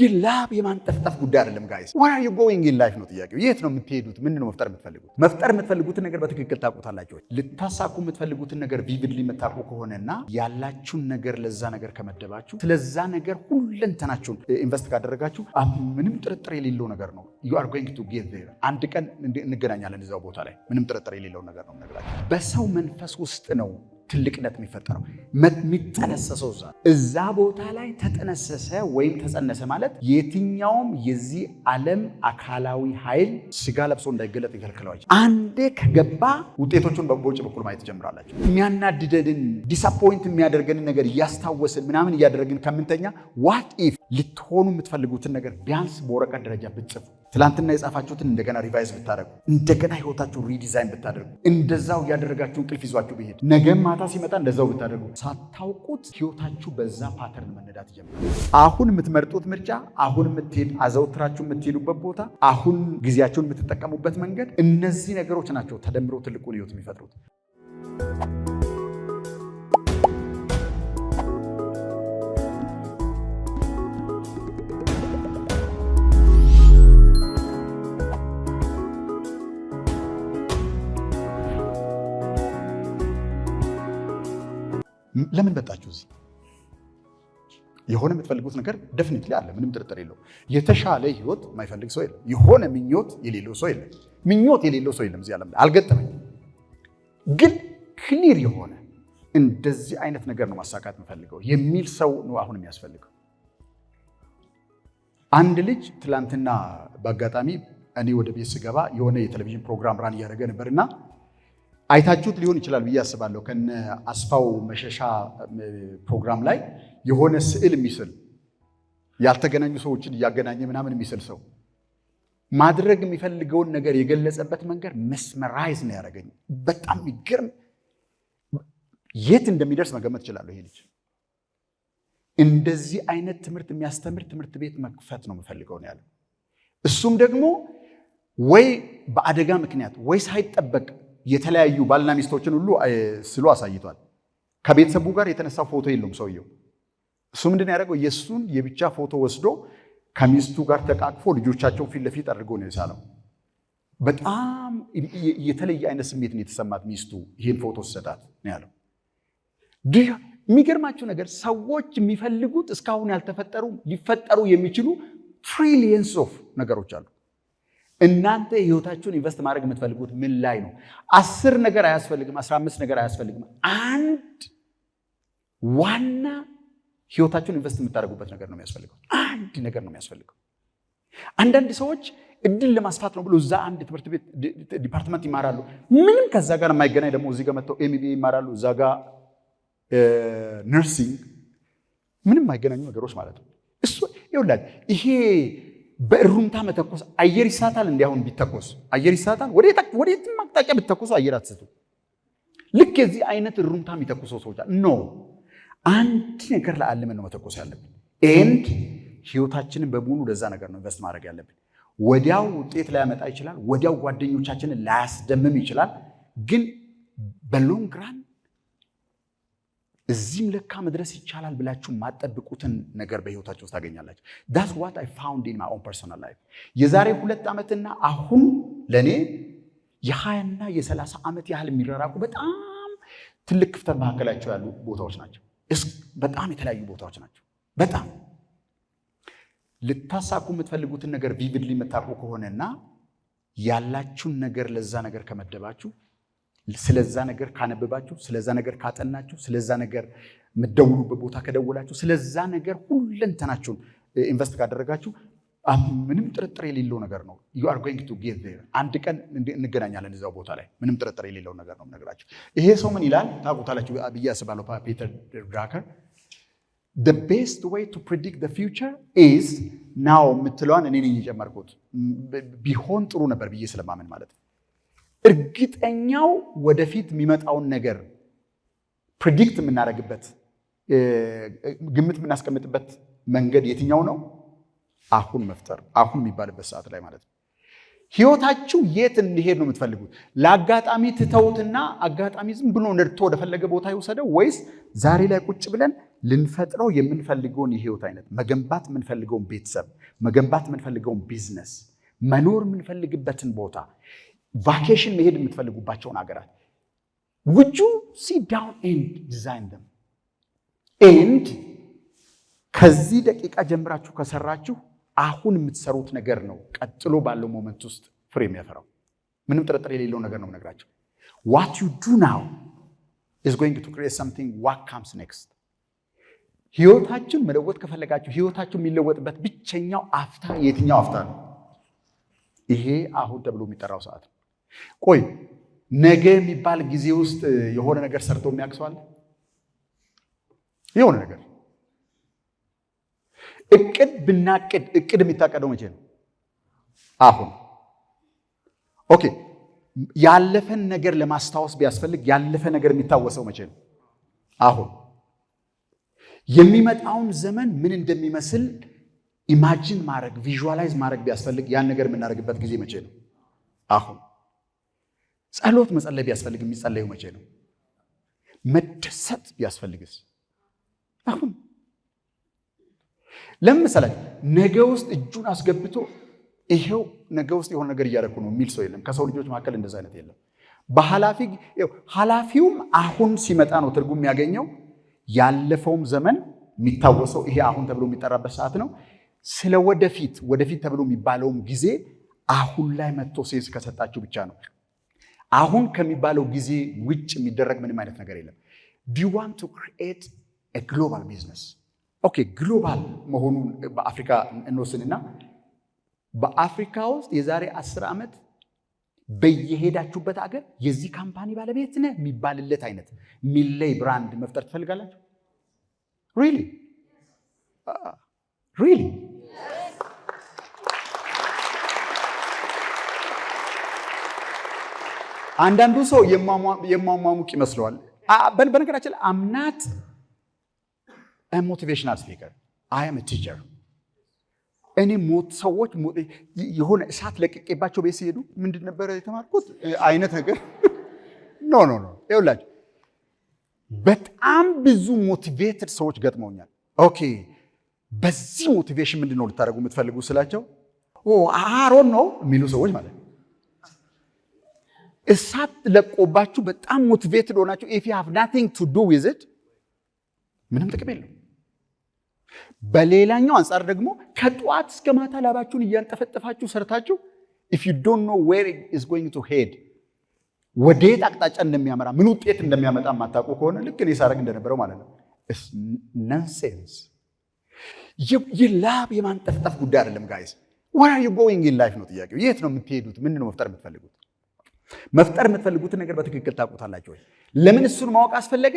ይላብ የማንጠፍጠፍ ጉዳይ አይደለም ጋይስ where are you going in life ነው ጥያቄው የት ነው የምትሄዱት ምንድነው መፍጠር የምትፈልጉትን ነገር በትክክል ታውቁታላችሁ ልታሳኩ የምትፈልጉትን ነገር vividly የምታውቁ ከሆነና ያላችሁን ነገር ለዛ ነገር ከመደባችሁ ስለዛ ነገር ሁለንተናችሁን ኢንቨስት ካደረጋችሁ ምንም ጥርጥር የሌለው ነገር ነው you are going to get there አንድ ቀን እንገናኛለን እዛው ቦታ ላይ ምንም ጥርጥር የሌለው ነገር ነው ነገራችሁ በሰው መንፈስ ውስጥ ነው ትልቅነት የሚፈጠረው የሚተነሰሰው እዛ ቦታ ላይ ተጠነሰሰ ወይም ተጸነሰ ማለት የትኛውም የዚህ ዓለም አካላዊ ኃይል ስጋ ለብሶ እንዳይገለጥ ይከለክላል አንዴ ከገባ ውጤቶቹን በቦጭ በኩል ማየት ጀምራላችሁ የሚያናድደን ዲስአፖይንት የሚያደርገን ነገር ያስታወስን ምናምን ያደረግን ከምንተኛ what if ልትሆኑ የምትፈልጉትን ነገር ቢያንስ በወረቀት ደረጃ ብትጽፉ ትላንትና የጻፋችሁትን እንደገና ሪቫይዝ ብታደርጉ እንደገና ህይወታችሁን ሪዲዛይን ብታደርጉ እንደዛው ያደረጋችሁ እንቅልፍ ይዟችሁ ቢሄድ ነገ ማታ ሲመጣ እንደዛው ብታደርጉ ሳታውቁት ህይወታችሁ በዛ ፓተርን መነዳት ይጀምራል አሁን የምትመርጡት ምርጫ አሁን የምትሄድ አዘውትራችሁ የምትሄዱበት ቦታ አሁን ጊዜያችሁን የምትጠቀሙበት መንገድ እነዚህ ነገሮች ናቸው ተደምረው ትልቁን ህይወት የሚፈጥሩት ለምን መጣችሁ እዚህ የሆነ የምትፈልጉት ነገር ዴፊኒትሊ አለ ምንም ጥርጥር የለው የተሻለ ህይወት የማይፈልግ ሰው የለም የሆነ ምኞት የሌለው ሰው የለም ምኞት የሌለው ሰው የለም እዚህ ዓለም ላይ አልገጠመኝ ግን ክሊር የሆነ እንደዚህ አይነት ነገር ነው ማሳካት የምፈልገው የሚል ሰው ነው አሁን የሚያስፈልገው አንድ ልጅ ትላንትና በአጋጣሚ እኔ ወደ ቤት ስገባ የሆነ የቴሌቪዥን ፕሮግራም ራን እያደረገ ነበርና አይታችሁት ሊሆን ይችላል ብዬ አስባለሁ ከነ አስፋው መሸሻ ፕሮግራም ላይ የሆነ ስዕል የሚስል ያልተገናኙ ሰዎችን ያገናኘ ምናምን የሚስል ሰው ማድረግ የሚፈልገውን ነገር የገለጸበት መንገድ መስመራይዝ ነው ያደረገኝ በጣም ይገርም የት እንደሚደርስ መገመት ይችላል ይሄ ልጅ እንደዚህ አይነት ትምህርት የሚያስተምር ትምህርት ቤት መክፈት ነው የምፈልገው ነው ያለው እሱም ደግሞ ወይ በአደጋ ምክንያት ወይ ሳይጠበቅ የተለያዩ ባልና ሚስቶችን ሁሉ ስሉ አሳይቷል ከቤተሰቡ ጋር የተነሳው ፎቶ የለውም ሰውየው እሱ ምንድን ያደረገው የሱን የብቻ ፎቶ ወስዶ ከሚስቱ ጋር ተቃቅፎ ልጆቻቸውን ፊት ለፊት አድርጎ ነው የሳለው በጣም የተለየ አይነት ስሜት ነው የተሰማት ሚስቱ ይሄን ፎቶ ሰጣት ነው ያለው የሚገርማችሁ ነገር ሰዎች የሚፈልጉት እስካሁን ያልተፈጠሩ ሊፈጠሩ የሚችሉ ትሪሊየንስ ኦፍ ነገሮች አሉ እናንተ ህይወታችሁን ኢንቨስት ማድረግ የምትፈልጉት ምን ላይ ነው 10 ነገር አያስፈልግም 15 ነገር አያስፈልግም አንድ ዋና ህይወታችሁን ኢንቨስት የምታደርጉበት ነገር ነው የሚያስፈልገው አንድ ነገር ነው የሚያስፈልገው አንዳንድ ሰዎች እድል ለማስፋት ነው ብሎ እዛ አንድ ትምህርት ቤት ዲፓርትመንት ይማራሉ ምንም ከዛ ጋር የማይገናኝ ደግሞ እዚህ ጋር መጥተው ኤምቢኤ ይማራሉ እዛ ጋር ነርሲንግ ምንም የማይገናኙ ነገሮች ማለት ነው እሱ ይኸውላችሁ ይሄ በእሩምታ መተኮስ አየር ይሳታል እንዲያውን ቢተኮስ አየር ይሳታል ወዴት ማቅጣጫ ቢተኮሱ አየር አትስቱ ልክ የዚህ አይነት እሩምታ የሚተኮሱ ሰዎች ኖ አንድ ነገር ለዓለም ነው መተኮስ ያለብን ኤንድ ህይወታችንን በሙሉ ለዛ ነገር ነው ኢንቨስት ማድረግ ያለብን ወዲያው ውጤት ላያመጣ ይችላል ወዲያው ጓደኞቻችንን ላያስደምም ይችላል ግን በሎንግ ራን እዚህም ለካ መድረስ ይቻላል ብላችሁ ማጠብቁትን ነገር በህይወታችሁ ውስጥ ታገኛላችሁ that's what I found in my own personal life የዛሬ 2 ዓመትና አሁን ለኔ የ20 እና የ30 ዓመት ያህል የሚራራቁ በጣም ትልቅ ክፍተት መካከላቸው ያሉ ቦታዎች ናቸው በጣም የተለያዩ ቦታዎች ናቸው በጣም ልታሳኩ የምትፈልጉትን ነገር vividly የምታውቁ ከሆነና ያላችሁን ነገር ለዛ ነገር ከመደባችሁ ስለዛ ነገር ካነበባችሁ ስለዛ ነገር ካጠናችሁ ስለዛ ነገር ምደውሉበት ቦታ ከደወላችሁ ስለዛ ነገር ሁለንተናችሁን ኢንቨስት ካደረጋችሁ ምንም ጥርጥር የሌለው ነገር ነው you are going to get there አንድ ቀን እንገናኛለን እዛው ቦታ ላይ ምንም ጥርጥር የሌለው ነገር ነው ነገራችሁ ይሄ ሰው ምን ይላል ታውቁታላችሁ ብዬ አስባለሁ ፒተር ድራከር the best way to predict the future is now ምትለዋን እኔ ነኝ የጨመርኩት ቢሆን ጥሩ ነበር ብዬ ስለማመን ማለት ነው እርግጠኛው ወደፊት የሚመጣውን ነገር ፕሬዲክት የምናደርግበት ግምት የምናስቀምጥበት መንገድ የትኛው ነው አሁን መፍጠር አሁን የሚባልበት ሰዓት ላይ ማለት ነው ህይወታችሁ የት እንዲሄድ ነው የምትፈልጉት? ለአጋጣሚ ትተውትና አጋጣሚ ዝም ብሎ ነድቶ ወደ ፈለገ ቦታ ይወሰደው ወይስ ዛሬ ላይ ቁጭ ብለን ልንፈጥረው የምንፈልገውን የህይወት አይነት መገንባት የምንፈልገውን ቤተሰብ መገንባት የምንፈልገውን ቢዝነስ መኖር የምንፈልግበትን ቦታ ቫኬሽን መሄድ የምትፈልጉባቸውን ሀገራት would you sit down and design them and ከዚህ ደቂቃ ጀምራችሁ ከሰራችሁ አሁን የምትሰሩት ነገር ነው ቀጥሎ ባለው ሞመንት ውስጥ ፍሬ የሚያፈራው። ምንም ጥርጥር የሌለው ነገር ነው የምነግራችሁ። what you do now is going to create something what comes next። ህይወታችሁን መለወጥ ከፈለጋችሁ ህይወታችሁ የሚለወጥበት ብቸኛው አፍታ የትኛው አፍታ ነው? ይሄ አሁን ተብሎ የሚጠራው ሰዓት ነው። ቆይ ነገ የሚባል ጊዜ ውስጥ የሆነ ነገር ሰርቶ የሚያክሰዋል? የሆነ ነገር እቅድ ብናቅድ እቅድ የሚታቀደው መቼ ነው? አሁን። ኦኬ ያለፈን ነገር ለማስታወስ ቢያስፈልግ ያለፈ ነገር የሚታወሰው መቼ ነው? አሁን። የሚመጣውን ዘመን ምን እንደሚመስል ኢማጂን ማድረግ ቪዥዋላይዝ ማድረግ ቢያስፈልግ ያን ነገር የምናደርግበት ጊዜ መቼ ነው? አሁን። ጸሎት መጸለይ ቢያስፈልግ የሚጸለየው መቼ ነው? መደሰት ቢያስፈልግስ? አሁን። ለምሳሌ ነገ ውስጥ እጁን አስገብቶ ይሄው ነገ ውስጥ የሆነ ነገር እያደረኩ ነው የሚል ሰው የለም። ከሰው ልጆች መካከል እንደዛ አይነት የለም። ኃላፊውም አሁን ሲመጣ ነው ትርጉም የሚያገኘው። ያለፈውም ዘመን የሚታወሰው ይሄ አሁን ተብሎ የሚጠራበት ሰዓት ነው። ስለ ወደፊት ተብሎ የሚባለውም ጊዜ አሁን ላይ መጥቶ ሴንስ ከሰጣችሁ ብቻ ነው። አሁን ከሚባለው ጊዜ ውጭ የሚደረግ ምንም አይነት ነገር የለም። do you want to create a global business? ኦኬ ግሎባል መሆኑን በአፍሪካ እንወስንና በአፍሪካ ውስጥ የዛሬ 10 ዓመት በየሄዳችሁበት አገር የዚህ ካምፓኒ ባለቤት ነህ የሚባልለት አይነት ሚለይ ብራንድ መፍጠር ትፈልጋላችሁ? really? አንዳንዱ ሰው የማሟሙቅ ይመስለዋል። በነገራችን አምናት motivational speaker. I am a teacher. እኔ ሰዎች የሆነ እሳት ለቅቄባቸው ቤት ሲሄዱ ምንድን ነበር የተማርኩት አይነት ነገር ኖ ይኸውላችሁ በጣም ብዙ ሞቲቬትድ ሰዎች ገጥመውኛል። ኦኬ በዚህ ሞቲቬሽን ምንድን ነው ልታደርጉ የምትፈልጉ ስላቸው አሮን ነው የሚሉ ሰዎች ማለት ነው። እሳት ለቆባችሁ በጣም ሞቲቬትድ ሆናችሁ if you have nothing to do with it ምንም ጥቅም የለውም። በሌላኛው አንፃር ደግሞ ከጧት እስከ ማታ ላባችሁን እያንጠፈጠፋችሁ ሰርታችሁ if you don't know where it is going to head ወዴት አቅጣጫ እንደሚያመራ ምን ውጤት እንደሚያመጣ ማታውቁ ከሆነ ልክ እኔ ሳረግ እንደነበረው ማለት ነው it's nonsense። የላብ የማንጠፍጠፍ ጉዳይ አይደለም ጋይስ። where are you going in life ነው ጥያቄው። የት ነው የምትሄዱት? ምን ነው መፍጠር የምትፈልጉት? መፍጠር የምትፈልጉትን ነገር በትክክል ታውቁታላችሁ ወይ? ለምን እሱን ማወቅ አስፈለገ?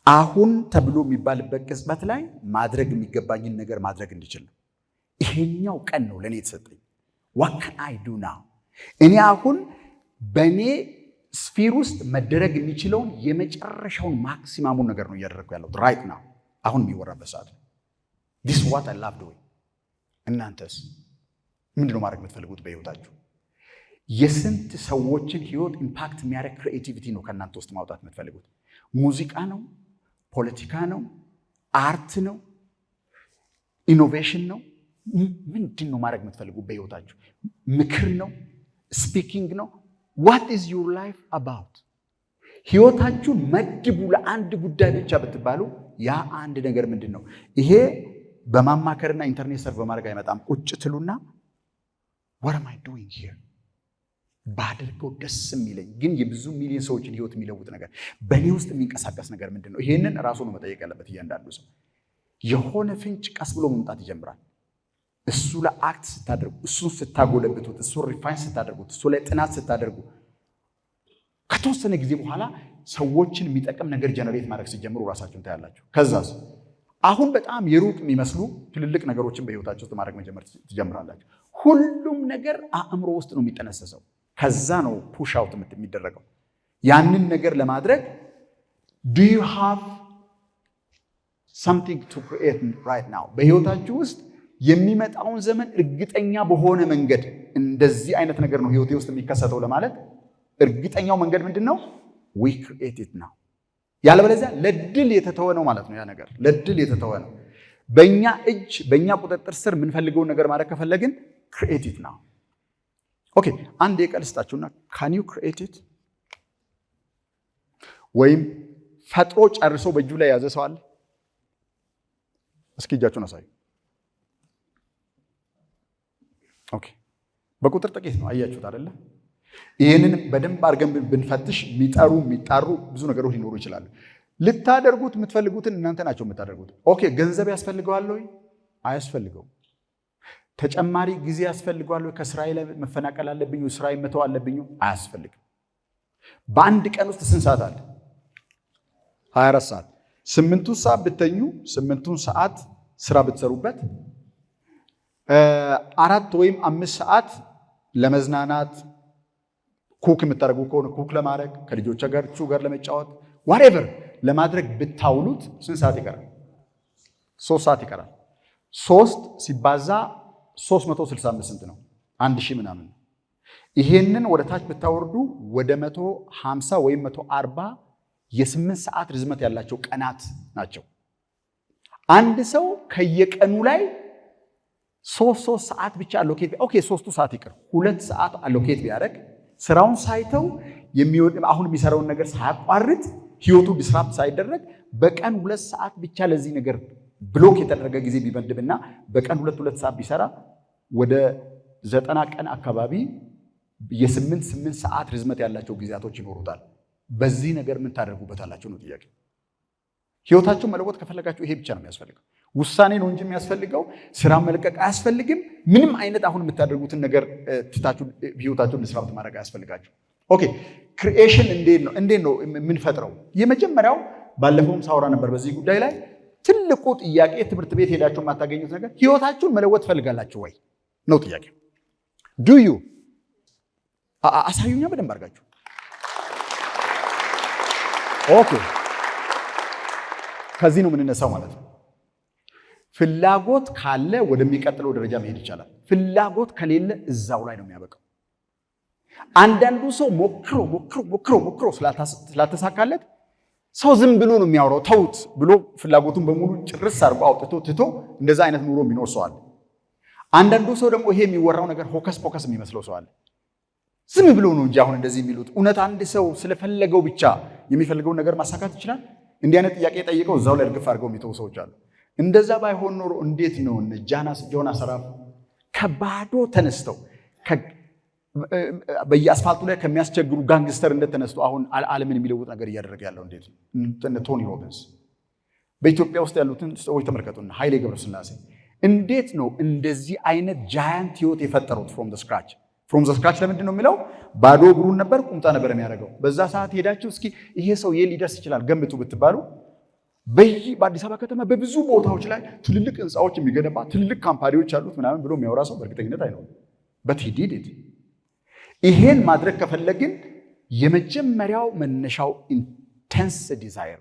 አሁን ተብሎ የሚባልበት ቅጽበት ላይ ማድረግ የሚገባኝን ነገር ማድረግ እንድችል ነው። ይሄኛው ቀን ነው ለኔ የተሰጠኝ። what can I do now? እኔ አሁን በኔ ስፊር ውስጥ መደረግ የሚችለውን የመጨረሻውን ማክሲማሙን ነገር ነው እያደረኩ ያለው right now አሁን የሚወራበት ሰዓት ነው። this is what I love doing። እናንተስ ምንድነው ማድረግ የምትፈልጉት በህይወታችሁ? የስንት ሰዎችን ህይወት ኢምፓክት የሚያደርግ ክሪኤቲቪቲ ነው ከእናንተ ውስጥ ማውጣት የምትፈልጉት? ሙዚቃ ነው? ፖለቲካ ነው? አርት ነው? ኢኖቬሽን ነው? ምንድን ነው ማድረግ የምትፈልጉት በህይወታችሁ? ምክር ነው? ስፒኪንግ ነው? what is your life about? ህይወታችሁን መድቡ ለአንድ ጉዳይ ብቻ ብትባሉ ያ አንድ ነገር ምንድን ነው? ይሄ በማማከርና ኢንተርኔት ሰርፍ በማድረግ አይመጣም። ቁጭ ትሉና what am I doing here? ባደርገው ደስ የሚለኝ ግን የብዙ ሚሊዮን ሰዎችን ህይወት የሚለውጥ ነገር በእኔ ውስጥ የሚንቀሳቀስ ነገር ምንድን ነው? ይሄንን ራሱ ነው መጠየቅ ያለበት እያንዳንዱ ሰው። የሆነ ፍንጭ ቀስ ብሎ መምጣት ይጀምራል። እሱ ላይ አክት ስታደርጉ፣ እሱን ስታጎለብቱት፣ እሱን ሪፋይን ስታደርጉት፣ እሱ ላይ ጥናት ስታደርጉ ከተወሰነ ጊዜ በኋላ ሰዎችን የሚጠቅም ነገር ጀነሬት ማድረግ ሲጀምሩ ራሳችሁን ታያላችሁ። ከዛስ አሁን በጣም የሩቅ የሚመስሉ ትልልቅ ነገሮችን በህይወታችሁ ውስጥ ማድረግ መጀመር ትጀምራላችሁ። ሁሉም ነገር አእምሮ ውስጥ ነው የሚጠነሰሰው። ከዛ ነው ፑሽ አውት የሚደረገው። ያንን ነገር ለማድረግ do you have something to create right now? በህይወታችሁ ውስጥ የሚመጣውን ዘመን እርግጠኛ በሆነ መንገድ እንደዚህ አይነት ነገር ነው ህይወቴ ውስጥ የሚከሰተው ለማለት እርግጠኛው መንገድ ምንድነው? we create it now። ያለበለዚያ ለድል የተተወ ነው ማለት ነው። ያ ነገር ለድል የተተወ ነው። በእኛ እጅ በእኛ ቁጥጥር ስር የምንፈልገውን ነገር ማድረግ ከፈለግን create it now። ኦኬ አንድ የቀል ስጣችሁና can you create it? ወይም ፈጥሮ ጨርሶ በእጁ ላይ ያዘ ሰው አለ? እስኪ እጃችሁን አሳዩ። ኦኬ በቁጥር ጥቂት ነው። አያችሁት አይደለ? ይሄንን በደንብ አድርገን ብንፈትሽ የሚጣሩ ብዙ ነገሮች ሊኖሩ ይችላሉ። ልታደርጉት የምትፈልጉትን እናንተ ናቸው የምታደርጉት። ኦኬ ገንዘብ ያስፈልገዋል ወይ? አያስፈልገው። ተጨማሪ ጊዜ ያስፈልገዋል ወይ? ከስራዬ ላይ መፈናቀል አለብኝ፣ ስራዬ መተው አለብኝ? አያስፈልግም። በአንድ ቀን ውስጥ ስንት ሰዓት አለ? 24 ሰዓት። 8 ሰዓት ብተኙ 8 ሰዓት ስራ ብትሰሩበት 4 ወይም 5 ሰዓት ለመዝናናት ኩክ የምታደርጉ ከሆነ ኩክ ለማድረግ ከልጆቻችሁ ጋር ለመጫወት whatever ለማድረግ ብታውሉት ስንት ሰዓት ይቀራል? 3 ሰዓት ይቀራል። 3 ሲባዛ 365 ስንት ነው? 1000 ምናምን። ይሄንን ወደ ታች ብታወርዱ ወደ 150 ወይም 140 የ8 ሰዓት ርዝመት ያላቸው ቀናት ናቸው። አንድ ሰው ከየቀኑ ላይ 3 ሰዓት ብቻ አሎኬት ኦኬ 3 ሰዓት ይቅር 2 ሰዓት አሎኬት ቢያደርግ ስራውን ሳይተው አሁን የሚሰራውን ነገር ሳያቋርጥ ህይወቱ ዲስራፕት ሳይደረግ በቀን 2 ሰዓት ብቻ ለዚህ ነገር ብሎክ የተደረገ ጊዜ ቢመድብና በቀን 2 ሰዓት ቢሰራ ወደ 90 ቀን አካባቢ የ8 ሰዓት ርዝመት ያላቸው ጊዜያቶች ይኖሩታል። በዚህ ነገር ምን ታደርጉበታላችሁ ነው ጥያቄ። ህይወታችሁን መለወጥ ከፈለጋችሁ ይሄ ብቻ ነው የሚያስፈልገው። ውሳኔ ነው እንጂ የሚያስፈልገው ስራ መልቀቅ አያስፈልግም። ምንም አይነት አሁን የምታደርጉትን ነገር ትታችሁ ህይወታችሁን ዲስራፕት ማድረግ አያስፈልጋችሁ። ኦኬ ክሪኤሽን እንዴት ነው የምንፈጥረው? የመጀመሪያው ባለፈውም ሳውራ ነበር በዚህ ጉዳይ ላይ ትልቁ ጥያቄ ትምህርት ቤት ሄዳችሁ የማታገኙት ነገር ህይወታችሁን መለወጥ ፈልጋላችሁ ወይ ነው ጥያቄ። ዱ ዩ አሳዩኛ በደንብ አድርጋችሁ። ኦኬ ከዚህ ነው የምንነሳው ማለት ነው። ፍላጎት ካለ ወደሚቀጥለው ደረጃ መሄድ ይቻላል። ፍላጎት ከሌለ እዛው ላይ ነው የሚያበቃው። አንዳንዱ ሰው ሞክሮ ስላልተሳካለት ሰው ዝም ብሎ ነው የሚያወራው። ተውት ብሎ ፍላጎቱን በሙሉ ጭርስ አድርጎ አውጥቶ ትቶ እንደዛ አይነት ኑሮ የሚኖር ሰው አለ። አንዳንዱ ሰው ደግሞ ይሄ የሚወራው ነገር ሆከስ ፖከስ የሚመስለው ሰው አለ። ዝም ብሎ ነው እንጂ አሁን እንደዚህ የሚሉት እውነት አንድ ሰው ስለፈለገው ብቻ የሚፈልገውን ነገር ማሳካት ይችላል? እንዲህ አይነት ጥያቄ ጠይቀው እዛው ላይ እርግፍ አድርገው የሚተው ሰዎች አሉ። እንደዛ ባይሆን ኖሮ እንዴት ነው ጆናስ ሰራፍ ከባዶ ተነስተው በየአስፋልቱ ላይ ከሚያስቸግሩ ጋንግስተር እንደተነስቶ አሁን ዓለምን የሚለውጥ ነገር እያደረገ ያለው እንዴት ነው? ቶኒ ሮቢንስ በኢትዮጵያ ውስጥ ያሉትን ሰዎች ተመልከቱና ኃይሌ ገብረስላሴ እንዴት ነው እንደዚህ አይነት ጃያንት ህይወት የፈጠሩት ፍሮም ዘ ስክራች ለምንድን ነው የሚለው? ባዶ እግሩን ነበር፣ ቁምጣ ነበር የሚያደርገው። በዛ ሰዓት ሄዳችሁ እስኪ ይሄ ሰው ሊደርስ ይችላል ገምቱ ብትባሉ በአዲስ አበባ ከተማ በብዙ ቦታዎች ላይ ትልልቅ ህንፃዎች የሚገነባ ትልልቅ ካምፓኒዎች አሉት ምናምን ብሎ የሚያወራ ሰው በእርግጠኝነት አይኖርም። በት ሂ ዲድ ኢት። ይሄን ማድረግ ከፈለግን የመጀመሪያው መነሻው ኢንቴንስ ዲዛይር፣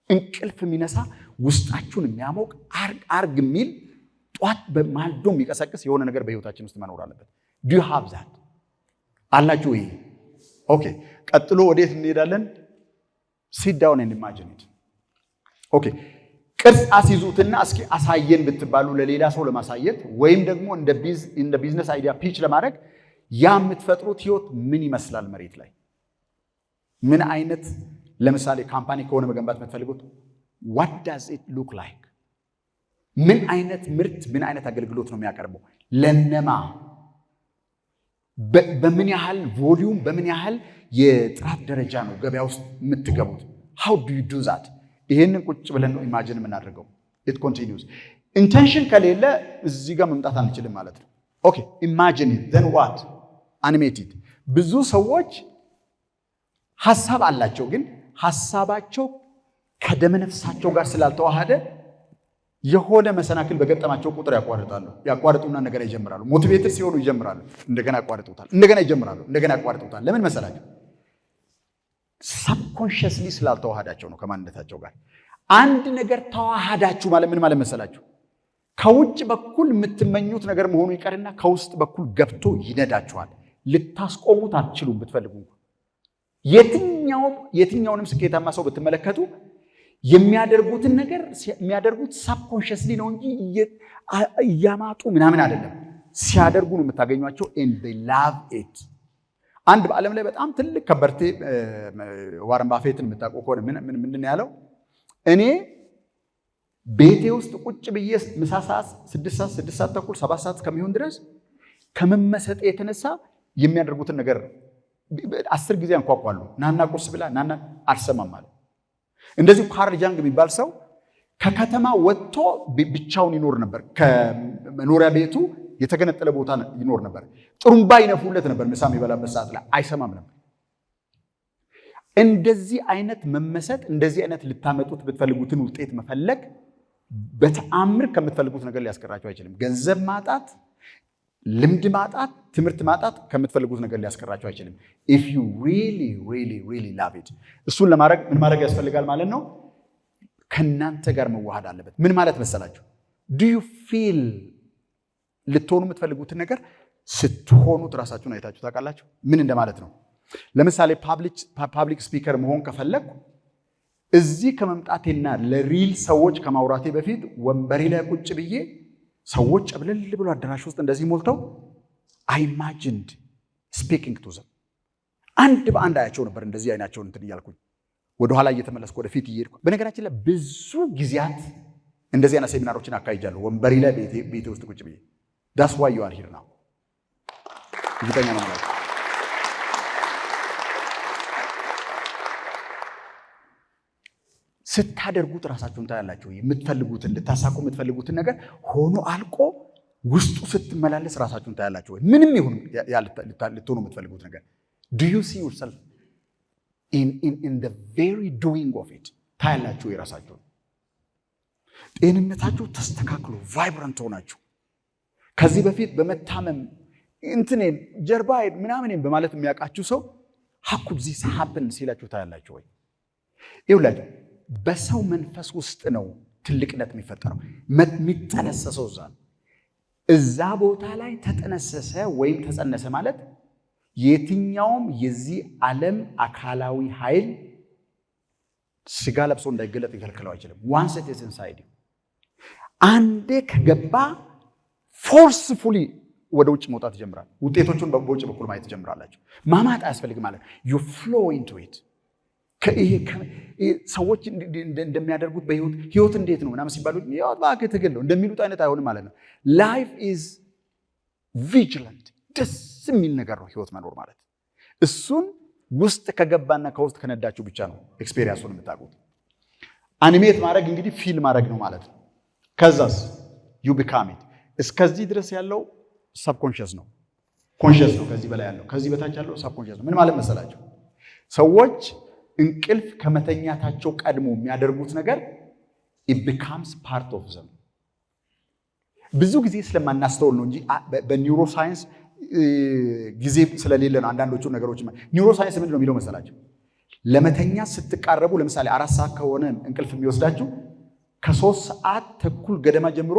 እንቅልፍ የሚነሳ ውስጣችሁን የሚያሞቅ አርግ የሚል ጧት በማልዶ የሚቀሰቅስ የሆነ ነገር በህይወታችን ውስጥ መኖር አለበት። ዱ ዩ ሃቭ ዛት? አላችሁ? ይሄ ኦኬ። ቀጥሎ ወዴት እንሄዳለን? ሲት ዳውን ኤንድ ኢማጂን ኢት። ኦኬ ቅርጽ አስይዙትና እስኪ አሳየን ብትባሉ ለሌላ ሰው ለማሳየት ወይም ደግሞ እንደ ቢዝነስ አይዲያ ፒች ለማድረግ ያ የምትፈጥሩት ህይወት ምን ይመስላል? መሬት ላይ ምን አይነት ለምሳሌ ካምፓኒ ከሆነ መገንባት የምትፈልጉት what does it look like? ምን አይነት ምርት ምን አይነት አገልግሎት ነው የሚያቀርበው? ለነማ በምን ያህል ቮሊዩም በምን ያህል የጥራት ደረጃ ነው ገበያ ውስጥ የምትገቡት? how do you do that? ይሄንን ቁጭ ብለን ነው ኢማጂን የምናደርገው። it continues። ኢንቴንሽን ከሌለ እዚህ ጋር መምጣት አንችልም ማለት ነው። ኦኬ ኢማጂን it, then what? animated። ብዙ ሰዎች ሐሳብ አላቸው፣ ግን ሐሳባቸው ከደመነፍሳቸው ጋር ስላልተዋሃደ የሆነ መሰናክል በገጠማቸው ቁጥር ያቋርጡና እንደገና ይጀምራሉ። ሞቲቬትድ ሲሆኑ ይጀምራሉ፣ እንደገና ያቋርጡታል፣ እንደገና ይጀምራሉ፣ እንደገና ያቋርጡታል። ለምን መሰላችሁ? ሰብኮንሺየስሊ ስላልተዋሃዳቸው ነው ከማንነታቸው ጋር። አንድ ነገር ተዋሃዳችሁ ማለት ምን ማለት መሰላችሁ? ከውጭ በኩል የምትመኙት ነገር መሆኑ ይቀርና ከውስጥ በኩል ገብቶ ይነዳችኋል። ልታስቆሙት አትችሉም ብትፈልጉ። የትኛውንም ስኬታማ ሰው ብትመለከቱ የሚያደርጉትን ነገር የሚያደርጉት ሳብኮንሽስሊ ነው እንጂ እያማጡ ምናምን አይደለም። ሲያደርጉ ነው የምታገኟቸው and they love it። አንድ በዓለም ላይ በጣም ትልቅ ከበርቴ ዋረን ባፌትን የምታውቁ ከሆነ ምንድን ያለው እኔ ቤቴ ውስጥ ቁጭ ብዬ ምሳ ሰዓት 6 ሰዓት ተኩል 7 ሰዓት ከሚሆን ድረስ ከመመሰጥ የተነሳ የሚያደርጉትን ነገር 10 ጊዜ አንኳኳሉ። ናና ቁርስ ብላ ናና አልሰማም ማለት። እንደዚሁ ካርል ጃንግ የሚባል ሰው ከከተማ ወጥቶ ብቻውን ይኖር ነበር። ከመኖሪያ ቤቱ የተገነጠለ ቦታ ይኖር ነበር። ጥሩምባ ይነፉለት ነበር ምሳ የሚበላበት ሰዓት ላይ አይሰማም ነበር። እንደዚህ አይነት መመሰጥ፣ እንደዚህ አይነት ልታመጡት ብትፈልጉትን ውጤት መፈለግ በተአምር ከምትፈልጉት ነገር ሊያስቀራችሁ አይችልም። ገንዘብ ማጣት፣ ልምድ ማጣት፣ ትምህርት ማጣት ከምትፈልጉት ነገር ሊያስቀራችሁ አይችልም። if you really really really love it እሱን ለማድረግ ምን ማድረግ ያስፈልጋል ማለት ነው? ከናንተ ጋር መዋሃድ አለበት። ምን ማለት መሰላችሁ? do you feel ልትሆኑ የምትፈልጉትን ነገር ስትሆኑት ራሳችሁን አይታችሁ ታውቃላችሁ? ምን እንደማለት ነው? ለምሳሌ ፓብሊክ ስፒከር መሆን ከፈለኩ እዚህ ከመምጣቴና ለሪል ሰዎች ከማውራቴ በፊት ወንበሬ ላይ ቁጭ ብዬ ሰዎች ብለል ብሎ አዳራሽ ውስጥ እንደዚህ ሞልተው I imagined speaking to them። አንድ በአንድ አያቸው ነበር እንደዚህ አይናቸውን እንትን እያልኩኝ ወደኋላ እየተመለስኩ ወደፊት እየሄድኩ። በነገራችን ላይ ብዙ ጊዜያት እንደዚህ አይነት ሴሚናሮችን አካሂጃለሁ ወንበሬ ላይ ቤቴ ውስጥ ቁጭ ብዬ። That's why you are here now። እርግጠኛ ነው ማለት ስታደርጉት ራሳችሁን ታያላችሁ። የምትፈልጉትን ልታሳኩ የምትፈልጉትን ነገር ሆኖ አልቆ ውስጡ ስትመላለስ ራሳችሁን ታያላችሁ። ምንም ይሁን ልትሆኑ የምትፈልጉት ነገር do you see yourself in the very doing of it? ታያላችሁ የራሳችሁን። ጤንነታችሁ ተስተካክሎ ቫይብራንት ሆናችሁ ከዚህ በፊት በመታመም እንትኔ ጀርባዬ ምናምን በማለት የሚያውቃችሁ ሰው how could this happen ሲላችሁ ታያላችሁ ወይ? ይኸውላችሁ በሰው መንፈስ ውስጥ ነው ትልቅነት የሚፈጠረው። የሚጠነሰሰው እዛ ቦታ ላይ ተጠነሰሰ ወይም ተጸነሰ ማለት የትኛውም የዚህ ዓለም አካላዊ ኃይል ስጋ ለብሶ እንዳይገለጥ ይከለክለው አይችልም። once it is inside you አንዴ ከገባ ፎርስፉሊ ወደ ውጭ መውጣት ይጀምራል። ውጤቶቹን በውጭ በኩል ማየት ይጀምራላችሁ። ማማጥ አያስፈልግም ማለት you flow into it። ሰዎች እንደሚያደርጉት በህይወት እንዴት ነው ምናምን ሲባሉ ህይወት ባክ ተገለው እንደሚሉት አይነት አይሆንም ማለት ነው። ላይፍ ኢዝ ቪጂላንት። ደስ የሚል ነገር ነው ህይወት መኖር ማለት። እሱን ውስጥ ከገባና ከውስጥ ከነዳችሁ ብቻ ነው ኤክስፔሪየንሱን የምታውቁት። አኒሜት ማድረግ እንግዲህ ፊል ማድረግ ነው ማለት ነው። ከዛስ you become it። እስከዚህ ድረስ ያለው ሰብኮንሺየስ ነው። ኮንሺየስ ነው ከዚህ በላይ ያለው። ከዚህ በታች ያለው ሰብኮንሺየስ ነው። ምን ማለት መሰላችሁ? ሰዎች እንቅልፍ ከመተኛታቸው ቀድሞ የሚያደርጉት ነገር it becomes part of them። ብዙ ጊዜ ስለማናስተውል ነው እንጂ በኒውሮ ሳይንስ ጊዜ ስለሌለ ነው አንዳንዶቹ ነገሮች። ኒውሮ ሳይንስ ምንድን ነው የሚለው መሰላችሁ? ለመተኛ ስትቃረቡ ለምሳሌ 4 ሰዓት ከሆነ እንቅልፍ የሚወስዳችሁ ከ3 ሰዓት ተኩል ገደማ ጀምሮ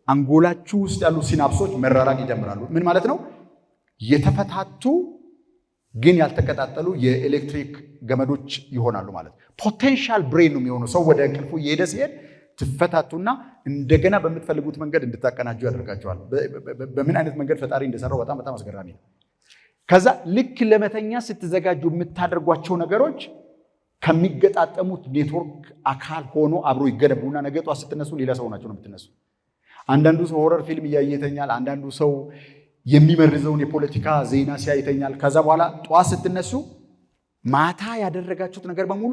አንጎላችሁ ውስጥ ያሉ ሲናፕሶች መራራቅ ይጀምራሉ። ምን ማለት ነው? የተፈታቱ ግን ያልተቀጣጠሉ የኤሌክትሪክ ገመዶች ይሆናሉ ማለት። ፖቴንሻል ብሬን ነው የሚሆነው። ሰው ወደ እንቅልፉ እየሄደ ሲሄድ ትፈታቱና እንደገና በምትፈልጉት መንገድ እንድታቀናጁ ያደርጋቸዋል። በምን አይነት መንገድ ፈጣሪ እንደሰራው በጣም በጣም አስገራሚ ነው። ከዛ ልክ ለመተኛ ስትዘጋጁ የምታደርጓቸው ነገሮች ከሚገጣጠሙት ኔትወርክ አካል ሆኖ አብሮ ይገነቡና ነገ ጧት ስትነሱ ሌላ ሰው ናቸው ነው የምትነሱ። አንዳንዱ ሰው ሆረር ፊልም እያየ ይተኛል። አንዳንዱ ሰው የሚመርዘውን የፖለቲካ ዜና ሲያይ ይተኛል። ከዛ በኋላ ጧት ስትነሱ ማታ ያደረጋችሁት ነገር በሙሉ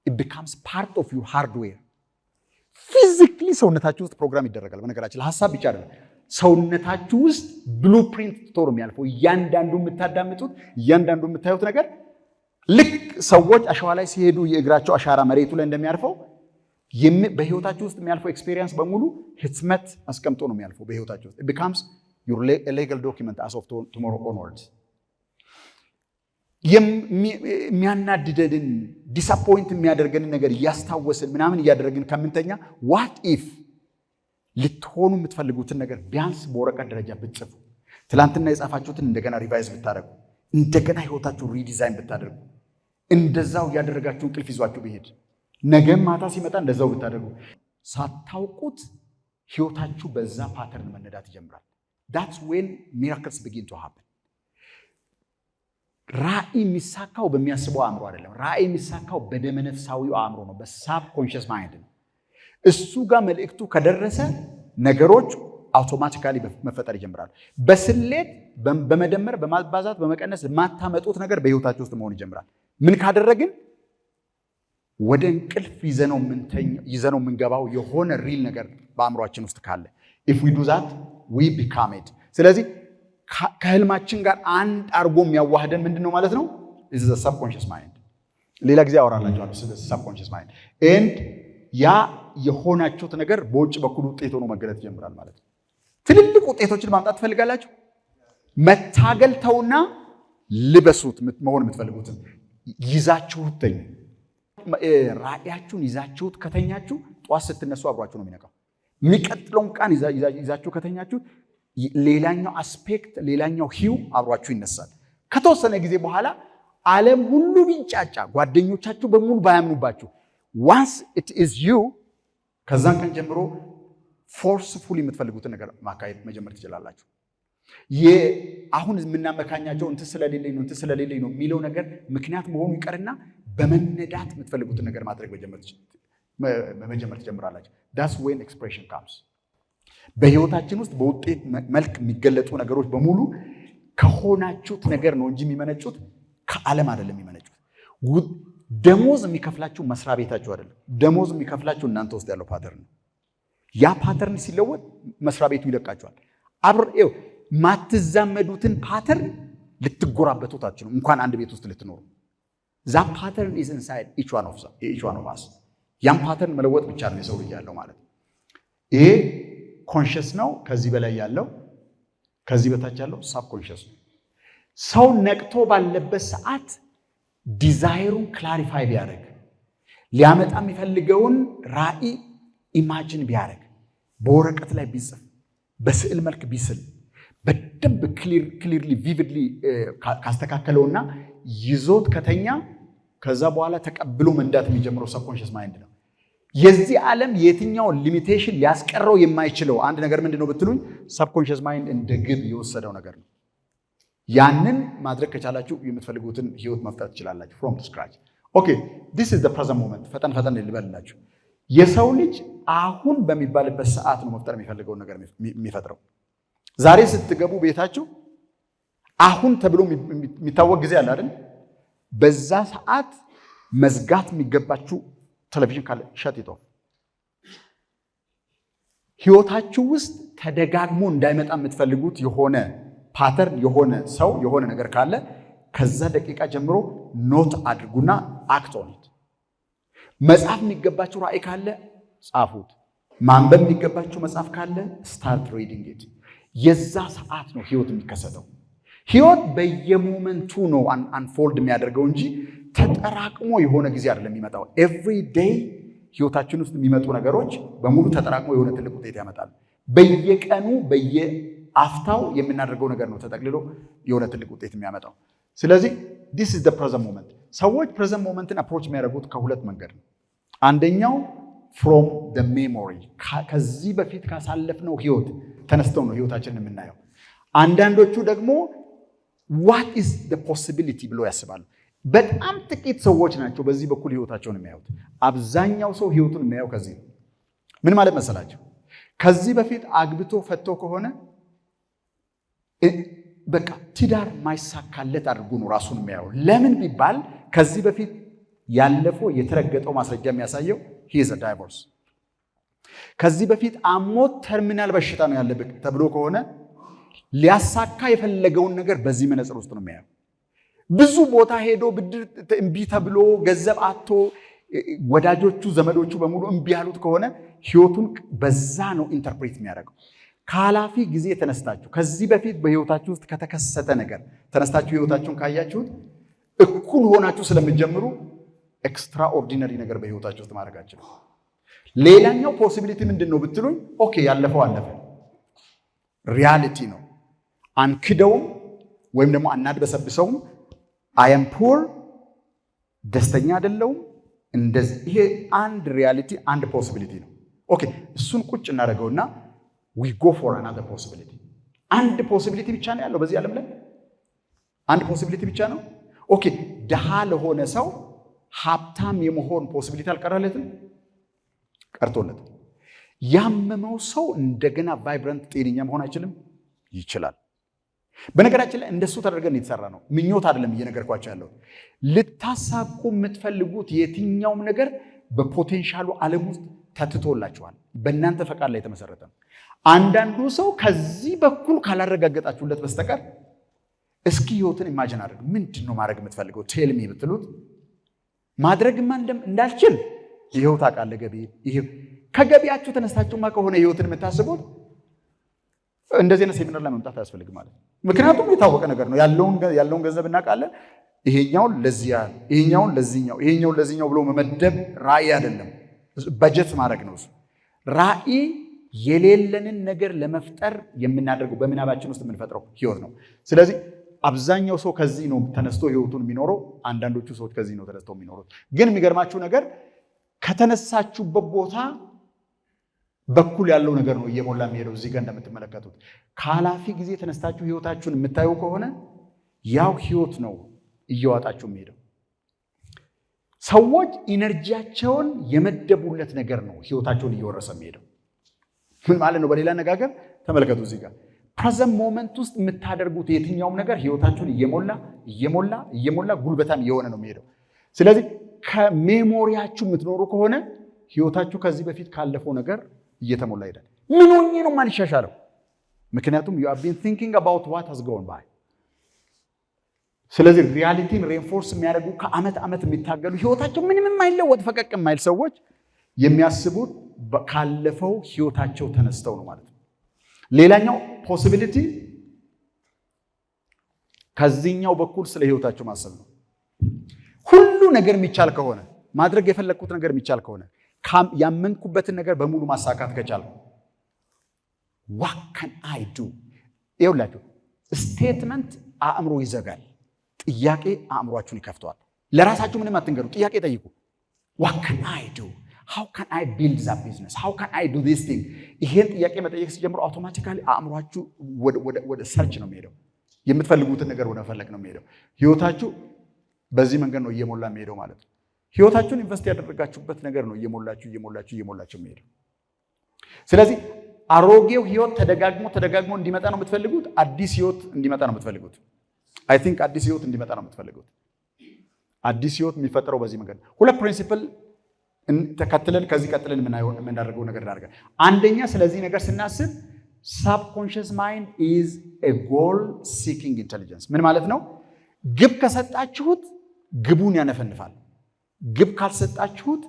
it becomes part of your hardware። ፊዚክሊ ሰውነታችሁ ውስጥ ፕሮግራም ይደረጋል። በነገራችን ለሐሳብ ብቻ አይደለም፣ ሰውነታችሁ ውስጥ ብሉፕሪንት ተወር የሚያልፈው እያንዳንዱ የምታዳምጡት እያንዳንዱ የምታዩት ነገር ልክ ሰዎች አሸዋ ላይ ሲሄዱ የእግራቸው አሻራ መሬቱ ላይ እንደሚያርፈው በህይወታችሁ ውስጥ የሚያልፈው ኤክስፔሪየንስ በሙሉ ህትመት አስቀምጦ ነው የሚያልፈው በህይወታችሁ ውስጥ። it becomes your legal document as of tomorrow onwards። የሚያናድደንን ዲስአፖይንት የሚያደርገንን ነገር እያስታወስን ምናምን እያደረግን ከምንተኛ what if ልትሆኑ የምትፈልጉትን ነገር ቢያንስ በወረቀት ደረጃ ብትጽፉ፣ ትላንትና የጻፋችሁትን እንደገና ሪቫይዝ ብታደርጉ፣ እንደገና ህይወታችሁን ሪዲዛይን ብታደርጉ፣ እንደዛው እያደረጋችሁ እንቅልፍ ይዟችሁ ብሄድ፣ ነገም ማታ ሲመጣ እንደዛው ብታደርጉ፣ ሳታውቁት ህይወታችሁ በዛ ፓተርን መነዳት ይጀምራል። that's when miracles begin to happen። ራእይ የሚሳካው በሚያስበው አእምሮ አይደለም። ራእይ የሚሳካው በደመነፍሳዊው አእምሮ ነው፣ በሳብ ኮንሽስ ማይንድ ነው። እሱ ጋር መልእክቱ ከደረሰ ነገሮች አውቶማቲካሊ መፈጠር ይጀምራሉ። በስሌት በመደመር በማባዛት በመቀነስ የማታመጡት ነገር በህይወታችሁ ውስጥ መሆን ይጀምራል። ምን ካደረግን ወደ እንቅልፍ ይዘነው የምንገባው የሆነ ሪል ነገር በአእምሯችን ውስጥ ካለ if we do that we become it። ስለዚህ ከህልማችን ጋር አንድ አርጎ የሚያዋህደን ምንድነው ማለት ነው? is the subconscious mind። ሌላ ጊዜ አወራላችኋለሁ ስለ subconscious mind and ያ የሆናችሁት ነገር በውጭ በኩል ውጤት ሆኖ መገለጥ ይጀምራል ማለት ነው። ትልልቅ ውጤቶችን ማምጣት ትፈልጋላችሁ? መታገል ተውና ልበሱት። መሆን የምትፈልጉትን ይዛችሁት ተኙ። ራእያችሁን ይዛችሁት ከተኛችሁ ጠዋት ስትነሱ አብሯችሁ ነው የሚነቃው። የሚቀጥለውን ቀን ይዛችሁ ከተኛችሁ ሌላኛው አስፔክት ሌላኛው ሂው አብሯችሁ ይነሳል። ከተወሰነ ጊዜ በኋላ ዓለም ሁሉ ቢንጫጫ ጓደኞቻችሁ በሙሉ ባያምኑባችሁ once it is you ከዛን ቀን ጀምሮ ፎርስፉሊ የምትፈልጉትን ነገር ማካሄድ መጀመር ትችላላችሁ። አሁን የምናመካኛቸው እንትን ስለሌለኝ ነው የሚለው ነገር ምክንያት መሆኑ ይቀርና በመነዳት የምትፈልጉትን ነገር ማድረግ መጀመር ትጀምራላችሁ። that's when expression comes። በህይወታችን ውስጥ በውጤት መልክ የሚገለጡ ነገሮች በሙሉ ከሆናችሁት ነገር ነው እንጂ የሚመነጩት ከዓለም አይደለም የሚመነጩት። ደሞዝ የሚከፍላችሁ መስሪያ ቤታችሁ አይደለም። ደሞዝ የሚከፍላችሁ እናንተ ውስጥ ያለው ፓተርን ነው። ያ ፓተርን ሲለወጥ መስሪያ ቤቱ ይለቃችኋል። አብረው ማትዛመዱትን ፓተርን ልትጎራበቱት አትችሉም፣ እንኳን አንድ ቤት ውስጥ ልትኖሩ። ዛ ፓተርን is inside each one of us። ያን ፓተርን መለወጥ ብቻ ነው የሰው ልጅ ያለው ማለት ነው። ይሄ ኮንሽስ ነው። ከዚህ በላይ ያለው ከዚህ በታች ያለው ሳብ ኮንሽስ ነው። ሰው ነቅቶ ባለበት ሰዓት ዲዛይሩን ክላሪፋይ ቢያደርግ፣ ሊያመጣ የሚፈልገውን ራእይ ኢማጂን ቢያደርግ፣ በወረቀት ላይ ቢጽፍ፣ በስዕል መልክ ቢስል፣ በደንብ ክሊርሊ ቪቪድሊ ካስተካከለውና ይዞት ከተኛ ከዛ በኋላ ተቀብሎ መንዳት የሚጀምረው ሰብኮንሽስ ማይንድ ነው። የዚህ ዓለም የትኛውን ሊሚቴሽን ሊያስቀረው የማይችለው አንድ ነገር ምንድነው ብትሉኝ፣ ሰብኮንሽስ ማይንድ እንደ ግብ የወሰደው ነገር ነው። ያንን ማድረግ ከቻላችሁ የምትፈልጉትን ህይወት መፍጠር ትችላላችሁ from to scratch። okay, this is the present moment። ፈጠን ልበልላችሁ። የሰው ልጅ አሁን በሚባልበት ሰዓት ነው መፍጠር የሚፈልገው ነገር የሚፈጥረው። ዛሬ ስትገቡ ቤታችሁ አሁን ተብሎ የሚታወቅ ጊዜ አለ አይደል? በዛ ሰዓት መዝጋት የሚገባችሁ ቴሌቪዥን ካለ shut it off። ህይወታችሁ ውስጥ ተደጋግሞ እንዳይመጣ የምትፈልጉት የሆነ ፓተርን የሆነ ሰው የሆነ ነገር ካለ ከዛ ደቂቃ ጀምሮ ኖት አድርጉና አክት ኦን ኢት። መጽሐፍ የሚገባችሁ ራእይ ካለ ጻፉት። ማንበብ የሚገባችሁ መጽሐፍ ካለ ስታርት ሪዲንግ ኢት። የዛ ሰዓት ነው ህይወት የሚከሰተው። ህይወት በየሞመንቱ ነው አንፎልድ የሚያደርገው እንጂ ተጠራቅሞ የሆነ ጊዜ አይደለም የሚመጣው። ኤቭሪ ዴይ ህይወታችን ውስጥ የሚመጡ ነገሮች በሙሉ ተጠራቅሞ የሆነ ትልቅ ውጤት ያመጣል። በየቀኑ አፍታው የምናደርገው ነገር ነው ተጠቅልሎ የሆነ ትልቅ ውጤት የሚያመጣው። ስለዚህ this is the present moment። ሰዎች present momentን approach የሚያደርጉት ከሁለት መንገድ ነው። አንደኛው from the memory፣ ከዚህ በፊት ካሳለፍነው ህይወት ተነስተው ነው ህይወታችንን የምናየው። አንዳንዶቹ ደግሞ what is the possibility ብሎ ያስባሉ። በጣም ጥቂት ሰዎች ናቸው በዚህ በኩል ህይወታቸውን የሚያዩት። አብዛኛው ሰው ህይወቱን የሚያየው ከዚህ ነው። ምን ማለት መሰላችሁ? ከዚህ በፊት አግብቶ ፈቶ ከሆነ በቃ ትዳር ማይሳካለት አድርጎ ነው ራሱን የሚያየው። ለምን ቢባል ከዚህ በፊት ያለፈው የተረገጠው ማስረጃ የሚያሳየው he is a divorce። ከዚህ በፊት አሞት ተርሚናል በሽታ ነው ያለበት ተብሎ ከሆነ ሊያሳካ የፈለገውን ነገር በዚህ መነጽር ውስጥ ነው የሚያየው። ብዙ ቦታ ሄዶ ብድር እምቢ ተብሎ ገንዘብ አጥቶ ወዳጆቹ ዘመዶቹ በሙሉ እምቢ ያሉት ከሆነ ህይወቱን በዛ ነው ኢንተርፕሬት የሚያደርገው። ካላፊ ጊዜ ተነስታችሁ ከዚህ በፊት በህይወታችሁ ውስጥ ከተከሰተ ነገር ተነስታችሁ ህይወታችሁን ካያችሁት እኩል ሆናችሁ ስለምትጀምሩ ኤክስትራኦርዲነሪ ነገር በህይወታችሁ ውስጥ ማድረጋችሁ። ሌላኛው ፖሲቢሊቲ ምንድነው ብትሉኝ ኦኬ ያለፈው አለፈ ሪያሊቲ ነው አንክደውም ወይም ደግሞ አናድበሰብሰውም I am poor ደስተኛ አይደለሁም እንደዚህ ይሄ አንድ ሪያሊቲ አንድ ፖሲቢሊቲ ነው ኦኬ እሱን ቁጭ እናደርገውና we go for another possibility አንድ ፖሲቢሊቲ ብቻ ነው ያለው በዚህ ዓለም ላይ አንድ ፖሲቢሊቲ ብቻ ነው ኦኬ ደሃ ለሆነ ሰው ሀብታም የመሆን ፖሲቢሊቲ አልቀረለትም ቀርቶለት ያመመው ሰው እንደገና ቫይብራንት ጤነኛ መሆን አይችልም ይችላል በነገራችን ላይ እንደሱ ተደርገን የተሰራ ነው ምኞት አይደለም እየነገርኳችሁ ያለው ልታሳኩ የምትፈልጉት የትኛውም ነገር በፖቴንሻሉ ዓለም ውስጥ ተትቶላችኋል በእናንተ ፈቃድ ላይ የተመሰረተ ነው አንዳንዱ ሰው ከዚህ በኩል ካላረጋገጣችሁለት በስተቀር እስኪ ህይወትን ኢማጂን አድርጉ ምንድነው ማድረግ የምትፈልገው ቴል ሚ ብትሉት ማድረግማ እንዳልችል ይሄው ታውቃለህ ገቢ ይሄ ከገቢያችሁ ተነስታችሁማ ከሆነ ህይወትን የምታስቡት እንደዚህ ነው ሴሚናር ላይ መምጣት አያስፈልግም ማለት ምክንያቱም የታወቀ ነገር ነው ያለውን ገንዘብ እናውቃለን ይሄኛውን ለዚያ ይሄኛውን ለዚህኛው ብሎ መመደብ ራእይ አይደለም በጀት ማድረግ ነው ራእይ የሌለንን ነገር ለመፍጠር የምናደርገው በምናባችን ውስጥ የምንፈጥረው ህይወት ነው ስለዚህ አብዛኛው ሰው ከዚህ ነው ተነስቶ ህይወቱን የሚኖረው አንዳንዶቹ ሰዎች ከዚህ ነው ተነስተው የሚኖሩት ግን የሚገርማችሁ ነገር ከተነሳችሁበት ቦታ በኩል ያለው ነገር ነው እየሞላ የሚሄደው እዚህ ጋር እንደምትመለከቱት ካላፊ ጊዜ ተነስታችሁ ህይወታችሁን የምታዩ ከሆነ ያው ህይወት ነው እየዋጣችሁ የሚሄደው ሰዎች ኢነርጂያቸውን የመደቡለት ነገር ነው ህይወታቸውን እየወረሰ የሚሄደው ምን ማለት ነው በሌላ አነጋገር ተመልከቱ እዚህ ጋር ፕሬዘንት ሞመንት ውስጥ የምታደርጉት የትኛውም ነገር ህይወታችሁን እየሞላ ጉልበታም የሆነ ነው የሚሄደው ስለዚህ ከሜሞሪያችሁ የምትኖሩ ከሆነ ህይወታችሁ ከዚህ በፊት ካለፈው ነገር እየተሞላ ይሄዳል ምን ሆኜ ነው ማልሻሻለው ምክንያቱም you have been thinking about what has gone by ስለዚህ ሪያሊቲን ሬንፎርስ የሚያደርጉ ከአመት አመት የሚታገሉ ህይወታቸው ምንም የማይለወጥ ፈቀቅ የማይል ሰዎች የሚያስቡት ካለፈው ህይወታቸው ተነስተው ነው ማለት ነው ሌላኛው ፖሲቢሊቲ ከዚህኛው በኩል ስለ ህይወታቸው ማሰብ ነው ሁሉ ነገር የሚቻል ከሆነ ማድረግ የፈለኩት ነገር የሚቻል ከሆነ ያመንኩበትን ነገር በሙሉ ማሳካት ከቻልኩ what can I do ይኸውላችሁ ስቴትመንት አእምሮ ይዘጋል ጥያቄ አእምሮአችሁን ይከፍተዋል ለራሳችሁ ምንም አትንገሩ ጥያቄ ጠይቁ what can I do how can I build that business how can I do this thing ይሄን ጥያቄ መጠየቅ ሲጀምሩ አውቶማቲካሊ አእምሮአችሁ ወደ ሰርች ነው የሚሄደው የምትፈልጉትን ነገር ወደ መፈለግ ነው የሚሄደው ህይወታችሁ በዚህ መንገድ ነው እየሞላ የሚሄደው ማለት ነው ህይወታችሁን ኢንቨስት ያደረጋችሁበት ነገር ነው እየሞላችሁ የሚሄደው ስለዚህ አሮጌው ህይወት ተደጋግሞ እንዲመጣ ነው የምትፈልጉት አዲስ ህይወት እንዲመጣ ነው የምትፈልጉት I think አዲስ ህይወት እንዲመጣ ነው የምትፈልጉት አዲስ ህይወት የሚፈጠረው በዚህ መንገድ ሁለት ፕሪንሲፕል ተከትለን ከዚህ ቀጥለን የምናደርገው ነገር እናደርጋለን አንደኛ ስለዚህ ነገር ስናስብ subconscious mind is a goal seeking intelligence ምን ማለት ነው ግብ ከሰጣችሁት ግቡን ያነፈንፋል ግብ ካልሰጣችሁት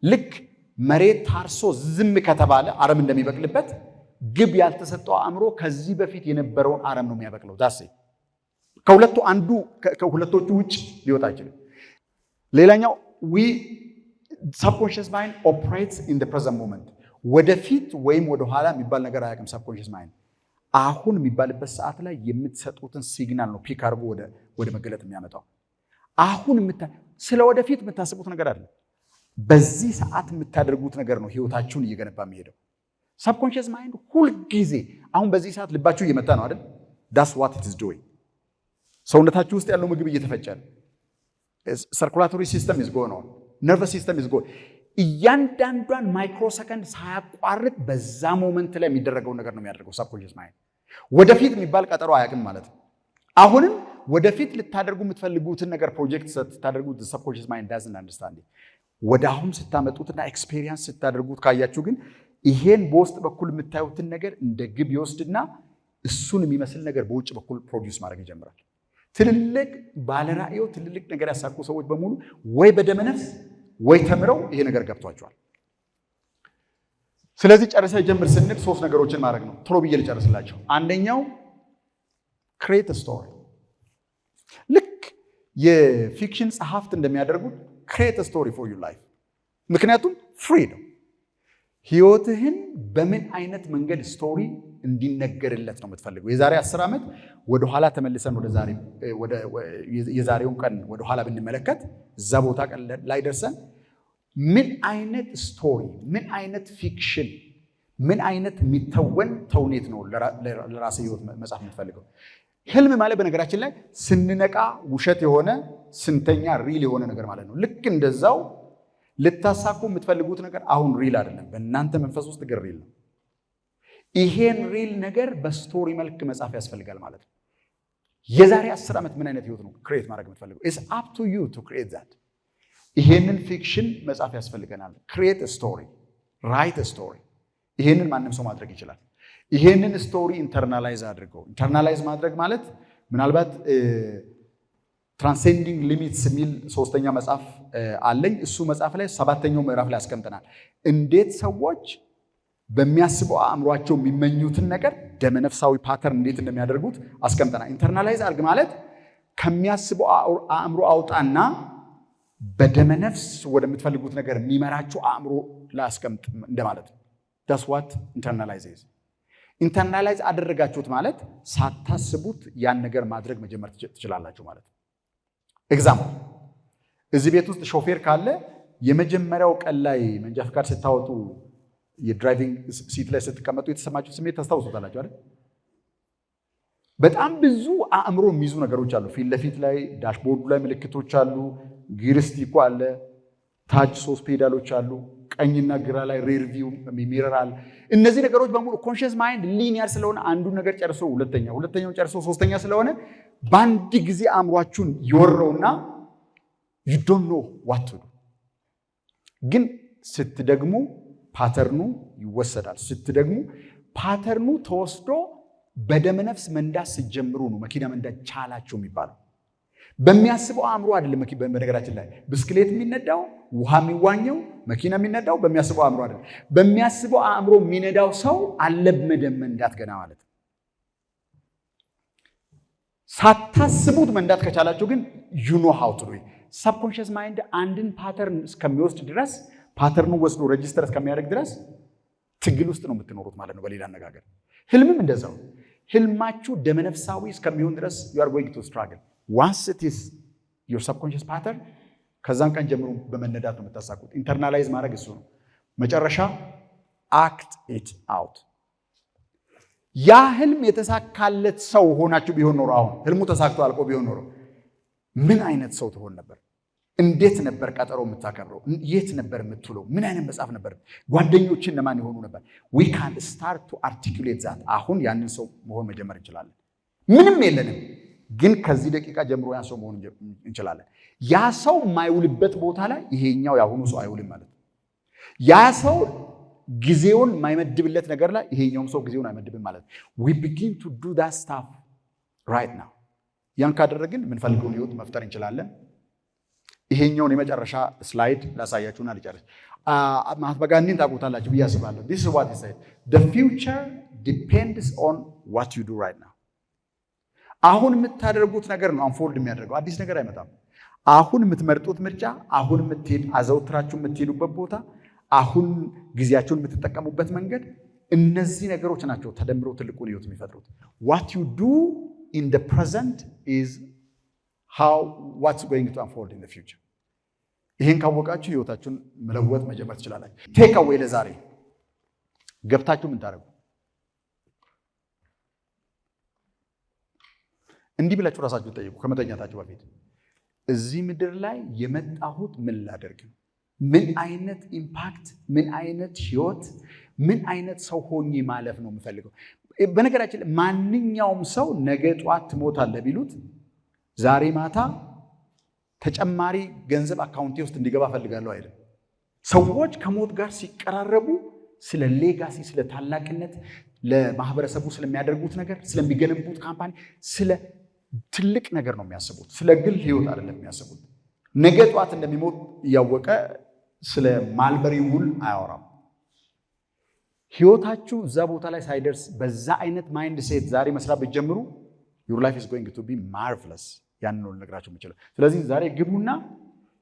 ልክ መሬት ታርሶ ዝም ከተባለ አረም እንደሚበቅልበት ግብ ያልተሰጠው አእምሮ ከዚህ በፊት የነበረውን አረም ነው የሚያበቅለው ዳሴ ከሁለቱ አንዱ ከሁለቶቹ ውጭ ሊወጣ ይችላል ሌላኛው subconscious mind operates in the present moment ወደፊት ወይም ወደ ኋላ የሚባል ነገር አያውቅም subconscious mind አሁን የሚባልበት ሰዓት ላይ የምትሰጡትን ሲግናል ነው ፒክ አድርጎ ወደ መገለጥ የሚያመጣው አሁን ስለ ወደፊት የምታስቡት ነገር አይደለም በዚህ ሰዓት የምታደርጉት ነገር ነው ህይወታችሁን እየገነባ የሚሄደው subconscious mind ሁሉ ጊዜ አሁን በዚህ ሰዓት ልባችሁ እየመታ ነው አይደል that's what it is doing ሰውነታችሁ ውስጥ ያለው ምግብ እየተፈጨ ነው circulatory system is going on nervous system is going እያንዳንዷን ማይክሮሰከንድ ሳያቋርጥ በዛ ሞመንት ላይ የሚደረገው ነገር ነው የሚያደርገው subconscious mind ወደፊት የሚባል ቀጠሮ አያውቅም ማለት ነው አሁንም ወደፊት ልታደርጉ የምትፈልጉትን ነገር ፕሮጀክት ስታደርጉት subconscious mind doesn't understand ወደ አሁን ስታመጡትና ኤክስፒሪየንስ ስታደርጉት ካያችሁ ግን ይሄን በውስጥ በኩል የምታዩትን ነገር እንደ ግብ ይወስድና እሱን የሚመስል ነገር በውጭ በኩል ፕሮዲዩስ ማድረግ ይጀምራል ትልልቅ ባለራእዩ ትልልቅ ነገር ያሳኩ ሰዎች በሙሉ ወይ በደመነፍስ ወይ ተምረው ይሄ ነገር ገብቷቸዋል ስለዚህ ጨርሰ ጀምር ስንል ሶስት ነገሮችን ማድረግ ነው ቶሎ ብዬ ልጨርስላችሁ አንደኛው create a story ልክ የፊክሽን ጸሐፍት እንደሚያደርጉት create a story for your life ምክንያቱም ፍሪ ነው ህይወትህን በምን አይነት መንገድ ስቶሪ እንዲነገርለት ነው የምትፈልገው? የዛሬ 10 ዓመት ወደ ኋላ ተመልሰን የዛሬውን ቀን ወደ ኋላ ብንመለከት እዛ ቦታ ቀን ላይ ደርሰን ምን አይነት ስቶሪ፣ ምን አይነት ፊክሽን፣ ምን አይነት የሚተወን ተውኔት ነው ለራስህ ህይወት መጻፍ የምትፈልገው? ህልም ማለት በነገራችን ላይ ስንነቃ ውሸት የሆነ ስንተኛ ሪል የሆነ ነገር ማለት ነው። ልክ እንደዛው ልታሳኩ የምትፈልጉት ነገር አሁን ሪል አይደለም፣ በእናንተ መንፈስ ውስጥ ግን ሪል ነው። ይሄን ሪል ነገር በስቶሪ መልክ መጻፍ ያስፈልጋል ማለት ነው። የዛሬ 10 ዓመት ምን አይነት ህይወት ነው ክሬት ማድረግ የምትፈልገው? ኢትስ አፕ ቱ ዩ ቱ ክሬት ዛት። ይሄንን ፊክሽን መጻፍ ያስፈልገናል። ክሬት ስቶሪ፣ ራይት ስቶሪ። ይሄንን ማንም ሰው ማድረግ ይችላል። ይሄንን ስቶሪ ኢንተርናላይዝ አድርገው። ኢንተርናላይዝ ማድረግ ማለት ምናልባት ትራንሴንዲንግ ሊሚትስ የሚል 3ኛ መጽሐፍ አለኝ። እሱ መጽሐፍ ላይ 7ኛው ምዕራፍ ላይ አስቀምጠናል። እንዴት ሰዎች በሚያስበው አእምሯቸው የሚመኙትን ነገር ደመነፍሳዊ ፓተርን እንዴት እንደሚያደርጉት አስቀምጠናል። ኢንተርናላይዝ አድርግ ማለት ከሚያስበው አእምሮ አውጣና በደመነፍስ ወደምትፈልጉት ነገር የሚመራችሁ አእምሮ ላስቀምጥ እንደማለት ነው። that's what internalize is። ኢንተርናላይዝ አደረጋችሁት ማለት ሳታስቡት ያን ነገር ማድረግ መጀመር ትችላላችሁ ማለት ነው። ኤግዛምፕል፣ እዚህ ቤት ውስጥ ሾፌር ካለ የመጀመሪያው ቀን ላይ መንጃ ፈቃድ ስታወጡ የድራይቪንግ ሲት ላይ ስትቀመጡ የተሰማችሁ ስሜት ታስታውሱታላችሁ አይደል? በጣም ብዙ አእምሮ የሚይዙ ነገሮች አሉ። ፊት ለፊት ላይ ዳሽቦርዱ ላይ ምልክቶች አሉ፣ ጊር ስቲኩ አለ፣ ታች 3 ፔዳሎች አሉ፣ ቀኝና ግራ ላይ ሬር ቪው ሚረር አለ። እነዚህ ነገሮች በሙሉ ኮንሽስ ማይንድ ሊኒየር ስለሆነ አንዱን ነገር ጨርሶ ሁለተኛውን ጨርሶ 3ኛ ስለሆነ በአንድ ጊዜ አእምሯችሁን ይወረውና you don't know what to do። ግን ስትደግሙ ፓተርኑ ይወሰዳል። ስትደግሙ ፓተርኑ ተወስዶ በደመነፍስ መንዳት ስትጀምሩ ነው መኪና መንዳት ቻላችሁ የሚባለው። በሚያስበው አእምሮ አይደለም። በነገራችን ላይ ብስክሌት የሚነዳው፣ ውሃ የሚዋኘው፣ መኪና የሚነዳው በሚያስበው አእምሮ አይደለም። በሚያስበው አእምሮ የሚነዳው ሰው አልለመደም መንዳት ገና ማለት ነው። ሳታስቡት መንዳት ከቻላችሁ ግን you know how to do it። ሰብኮንሽስ ማይንድ አንድን ፓተርን እስከሚወስድ ድረስ ፓተርኑ ወስዶ ሬጂስተር እስከሚያደርግ ድረስ ትግል ውስጥ ነው የምትኖሩት ማለት ነው። በሌላ አነጋገር ህልምም እንደዛው። ህልማችሁ ደመነፍሳዊ እስከሚሆን ድረስ you are going to struggle. Once it is your subconscious pattern ከዛን ቀን ጀምሮ በመነዳት ነው የምታሳቁት። ኢንተርናላይዝ ማድረግ እሱ ነው። መጨረሻ act it out። ያ ህልም የተሳካለት ሰው ሆናችሁ ቢሆን ኖሮ፣ አሁን ህልሙ ተሳክቶ አልቆ ቢሆን ኖሮ ምን አይነት ሰው ትሆን ነበር? እንዴት ነበር ቀጠሮ የምታከብረው? የት ነበር የምትውለው? ምን አይነት መጽሐፍ ነበር? ጓደኞችን ለማን ይሆኑ ነበር? we can start to articulate that። አሁን ያንን ሰው መሆን መጀመር እንችላለን። ምንም የለንም፣ ግን ከዚህ ደቂቃ ጀምሮ ያን ሰው መሆን እንችላለን። ያ ሰው የማይውልበት ቦታ ላይ ይሄኛው ያሁኑ ሰው አይውልም ማለት ነው። ያ ሰው ጊዜውን የማይመድብለት ነገር ላይ ይሄኛውም ሰው ጊዜውን አይመድብም ማለት ነው። we begin to do that stuff right now። ያን ካደረግን የምንፈልገውን ህይወት መፍጠር እንችላለን። ይሄኛውን የመጨረሻ ስላይድ ላሳያችሁና ልጨርስ። ማህተማ ጋንዲን ታውቁታላችሁ ብዬ አስባለሁ። this is what he said, the future depends on what you do right now። አሁን የምታደርጉት ነገር ነው አንፎልድ የሚያደርገው፣ አዲስ ነገር አይመጣም። አሁን የምትመርጡት ምርጫ፣ አሁን አዘውትራችሁ የምትሄዱበት ቦታ፣ አሁን ጊዜያችሁን የምትጠቀሙበት መንገድ፣ እነዚህ ነገሮች ናቸው ተደምረው ትልቁን ህይወት የሚፈጥሩት። what you do in the present is what's going to unfold in the future። ይሄን ካወቃችሁ ህይወታችሁን መለወጥ መጀመር ትችላላችሁ። ቴክ አዌይ ለዛሬ ገብታችሁ ምን ታደርጉ? እንዲህ ብላችሁ ራሳችሁን ጠይቁ ከመተኛታችሁ በፊት። እዚህ ምድር ላይ የመጣሁት ምን ላደርግ ነው? ምን አይነት ኢምፓክት፣ ምን አይነት ህይወት፣ ምን አይነት ሰው ሆኜ ማለፍ ነው የምፈልገው? በነገራችን ላይ ማንኛውም ሰው ነገ ጧት ትሞታለህ ቢሉት ዛሬ ማታ ተጨማሪ ገንዘብ አካውንቴ ውስጥ እንዲገባ ፈልጋለሁ አይደል? ሰዎች ከሞት ጋር ሲቀራረቡ ስለ ሌጋሲ፣ ስለ ታላቅነት፣ ለማህበረሰቡ ስለሚያደርጉት ነገር፣ ስለሚገነቡት ካምፓኒ፣ ስለ ትልቅ ነገር ነው የሚያስቡት። ስለ ግል ህይወት አይደለም የሚያስቡት። ነገ ጧት እንደሚሞት እያወቀ ስለ ማልበሪ ውል አያወራም። ህይወታችሁ እዛ ቦታ ላይ ሳይደርስ በዛ አይነት ማይንድ ሴት ዛሬ መስራት ብትጀምሩ your life is going to be marvelous። ያን ነው ልነግራችሁ የምችለው። ስለዚህ ዛሬ ግቡና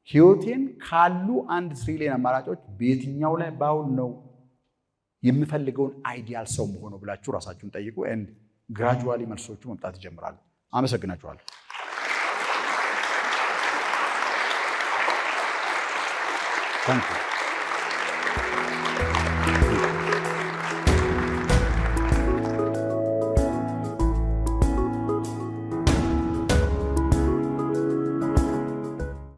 ህይወቴን ካሉ 1 ትሪሊየን አማራጮች በየትኛው ላይ ባውል ነው የምፈልገውን አይዲያል ሰው መሆኑ ብላችሁ ራሳችሁን ጠይቁ። ኤንድ ግራጁዋሊ መልሶቹ መምጣት ይጀምራሉ። አመሰግናችኋለሁ። ታንክ ዩ